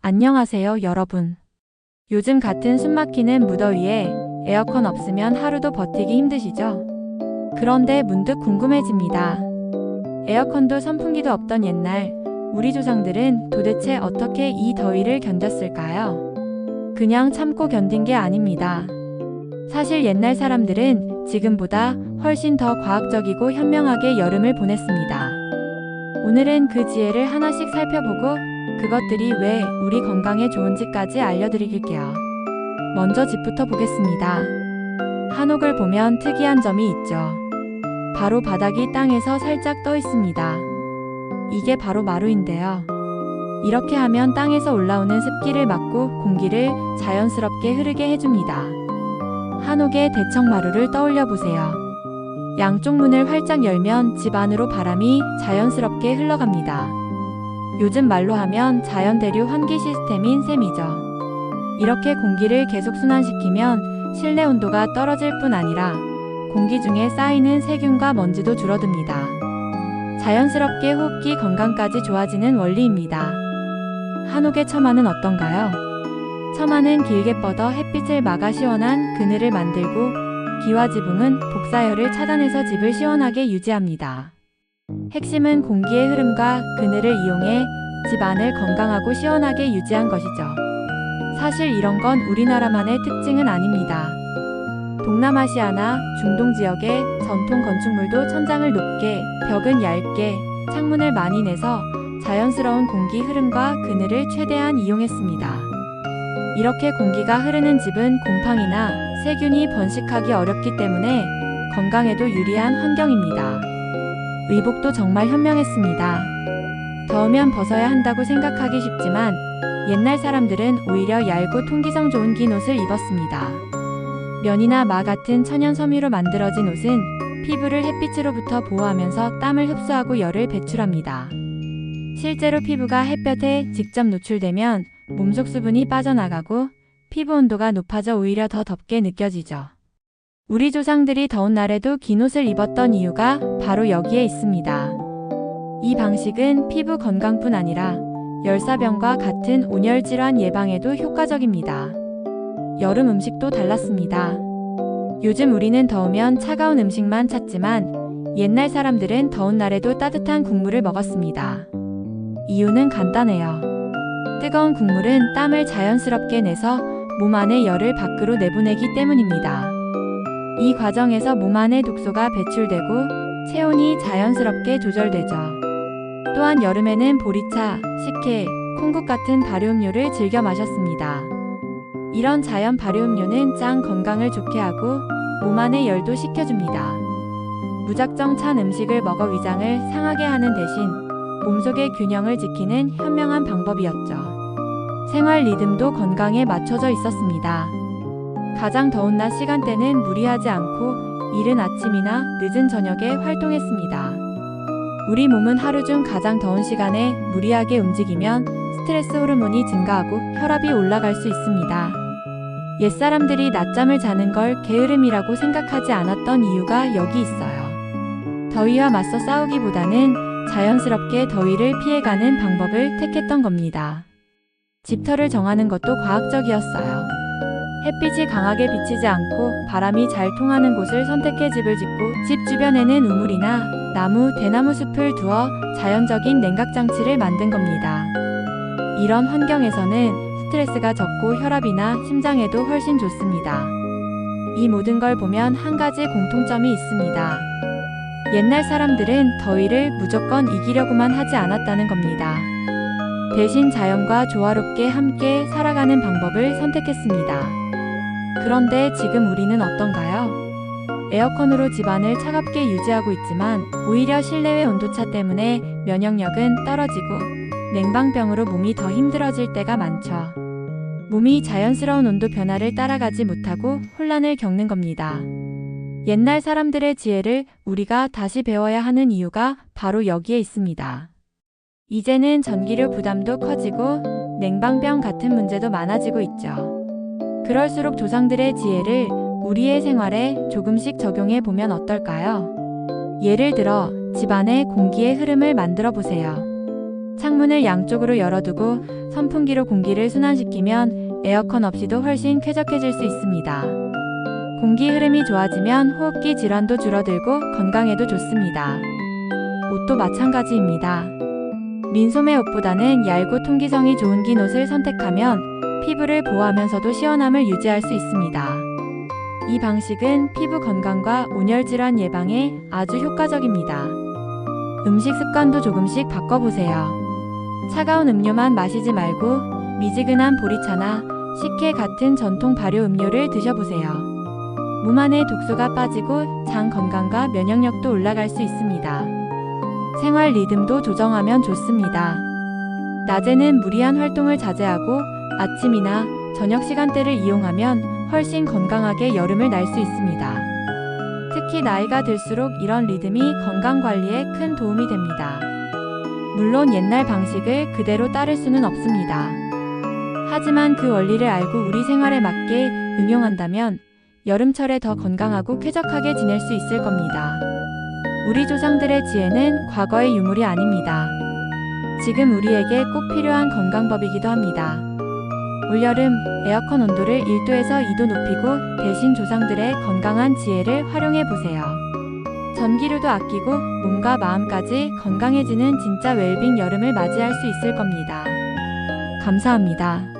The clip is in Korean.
안녕하세요, 여러분. 요즘 같은 숨막히는 무더위에 에어컨 없으면 하루도 버티기 힘드시죠? 그런데 문득 궁금해집니다. 에어컨도 선풍기도 없던 옛날, 우리 조상들은 도대체 어떻게 이 더위를 견뎠을까요? 그냥 참고 견딘 게 아닙니다. 사실 옛날 사람들은 지금보다 훨씬 더 과학적이고 현명하게 여름을 보냈습니다. 오늘은 그 지혜를 하나씩 살펴보고 그것들이 왜 우리 건강에 좋은지까지 알려드릴게요. 먼저 집부터 보겠습니다. 한옥을 보면 특이한 점이 있죠. 바로 바닥이 땅에서 살짝 떠 있습니다. 이게 바로 마루인데요. 이렇게 하면 땅에서 올라오는 습기를 막고 공기를 자연스럽게 흐르게 해줍니다. 한옥의 대청마루를 떠올려 보세요. 양쪽 문을 활짝 열면 집 안으로 바람이 자연스럽게 흘러갑니다. 요즘 말로 하면 자연대류 환기 시스템인 셈이죠. 이렇게 공기를 계속 순환시키면 실내 온도가 떨어질 뿐 아니라 공기 중에 쌓이는 세균과 먼지도 줄어듭니다. 자연스럽게 호흡기 건강까지 좋아지는 원리입니다. 한옥의 처마는 어떤가요? 처마는 길게 뻗어 햇빛을 막아 시원한 그늘을 만들고 기와 지붕은 복사열을 차단해서 집을 시원하게 유지합니다. 핵심은 공기의 흐름과 그늘을 이용해 집 안을 건강하고 시원하게 유지한 것이죠. 사실 이런 건 우리나라만의 특징은 아닙니다. 동남아시아나 중동 지역의 전통 건축물도 천장을 높게, 벽은 얇게, 창문을 많이 내서 자연스러운 공기 흐름과 그늘을 최대한 이용했습니다. 이렇게 공기가 흐르는 집은 곰팡이나 세균이 번식하기 어렵기 때문에 건강에도 유리한 환경입니다. 의복도 정말 현명했습니다. 더우면 벗어야 한다고 생각하기 쉽지만 옛날 사람들은 오히려 얇고 통기성 좋은 긴 옷을 입었습니다. 면이나 마 같은 천연 섬유로 만들어진 옷은 피부를 햇빛으로부터 보호하면서 땀을 흡수하고 열을 배출합니다. 실제로 피부가 햇볕에 직접 노출되면 몸속 수분이 빠져나가고 피부 온도가 높아져 오히려 더 덥게 느껴지죠. 우리 조상들이 더운 날에도 긴 옷을 입었던 이유가 바로 여기에 있습니다. 이 방식은 피부 건강뿐 아니라 열사병과 같은 온열 질환 예방에도 효과적입니다. 여름 음식도 달랐습니다. 요즘 우리는 더우면 차가운 음식만 찾지만 옛날 사람들은 더운 날에도 따뜻한 국물을 먹었습니다. 이유는 간단해요. 뜨거운 국물은 땀을 자연스럽게 내서 몸 안의 열을 밖으로 내보내기 때문입니다. 이 과정에서 몸 안의 독소가 배출되고 체온이 자연스럽게 조절되죠. 또한 여름에는 보리차, 식혜, 콩국 같은 발효음료를 즐겨 마셨습니다. 이런 자연 발효음료는 장 건강을 좋게 하고 몸 안의 열도 식혀줍니다. 무작정 찬 음식을 먹어 위장을 상하게 하는 대신 몸속의 균형을 지키는 현명한 방법이었죠. 생활 리듬도 건강에 맞춰져 있었습니다. 가장 더운 낮 시간대는 무리하지 않고 이른 아침이나 늦은 저녁에 활동했습니다. 우리 몸은 하루 중 가장 더운 시간에 무리하게 움직이면 스트레스 호르몬이 증가하고 혈압이 올라갈 수 있습니다. 옛사람들이 낮잠을 자는 걸 게으름이라고 생각하지 않았던 이유가 여기 있어요. 더위와 맞서 싸우기보다는 자연스럽게 더위를 피해가는 방법을 택했던 겁니다. 집터를 정하는 것도 과학적이었어요. 햇빛이 강하게 비치지 않고 바람이 잘 통하는 곳을 선택해 집을 짓고 집 주변에는 우물이나 나무, 대나무 숲을 두어 자연적인 냉각장치를 만든 겁니다. 이런 환경에서는 스트레스가 적고 혈압이나 심장에도 훨씬 좋습니다. 이 모든 걸 보면 한 가지 공통점이 있습니다. 옛날 사람들은 더위를 무조건 이기려고만 하지 않았다는 겁니다. 대신 자연과 조화롭게 함께 살아가는 방법을 선택했습니다. 그런데 지금 우리는 어떤가요? 에어컨으로 집안을 차갑게 유지하고 있지만 오히려 실내외 온도차 때문에 면역력은 떨어지고 냉방병으로 몸이 더 힘들어질 때가 많죠. 몸이 자연스러운 온도 변화를 따라가지 못하고 혼란을 겪는 겁니다. 옛날 사람들의 지혜를 우리가 다시 배워야 하는 이유가 바로 여기에 있습니다. 이제는 전기료 부담도 커지고 냉방병 같은 문제도 많아지고 있죠. 그럴수록 조상들의 지혜를 우리의 생활에 조금씩 적용해 보면 어떨까요? 예를 들어 집안의 공기의 흐름을 만들어 보세요. 창문을 양쪽으로 열어두고 선풍기로 공기를 순환시키면 에어컨 없이도 훨씬 쾌적해질 수 있습니다. 공기 흐름이 좋아지면 호흡기 질환도 줄어들고 건강에도 좋습니다. 옷도 마찬가지입니다. 민소매 옷보다는 얇고 통기성이 좋은 긴 옷을 선택하면 피부를 보호하면서도 시원함을 유지할 수 있습니다. 이 방식은 피부 건강과 온열 질환 예방에 아주 효과적입니다. 음식 습관도 조금씩 바꿔보세요. 차가운 음료만 마시지 말고 미지근한 보리차나 식혜 같은 전통 발효 음료를 드셔보세요. 몸 안에 독소가 빠지고 장 건강과 면역력도 올라갈 수 있습니다. 생활 리듬도 조정하면 좋습니다. 낮에는 무리한 활동을 자제하고 아침이나 저녁 시간대를 이용하면 훨씬 건강하게 여름을 날 수 있습니다. 특히 나이가 들수록 이런 리듬이 건강 관리에 큰 도움이 됩니다. 물론 옛날 방식을 그대로 따를 수는 없습니다. 하지만 그 원리를 알고 우리 생활에 맞게 응용한다면 여름철에 더 건강하고 쾌적하게 지낼 수 있을 겁니다. 우리 조상들의 지혜는 과거의 유물이 아닙니다. 지금 우리에게 꼭 필요한 건강법이기도 합니다. 올여름 에어컨 온도를 1도에서 2도 높이고 대신 조상들의 건강한 지혜를 활용해 보세요. 전기료도 아끼고 몸과 마음까지 건강해지는 진짜 웰빙 여름을 맞이할 수 있을 겁니다. 감사합니다.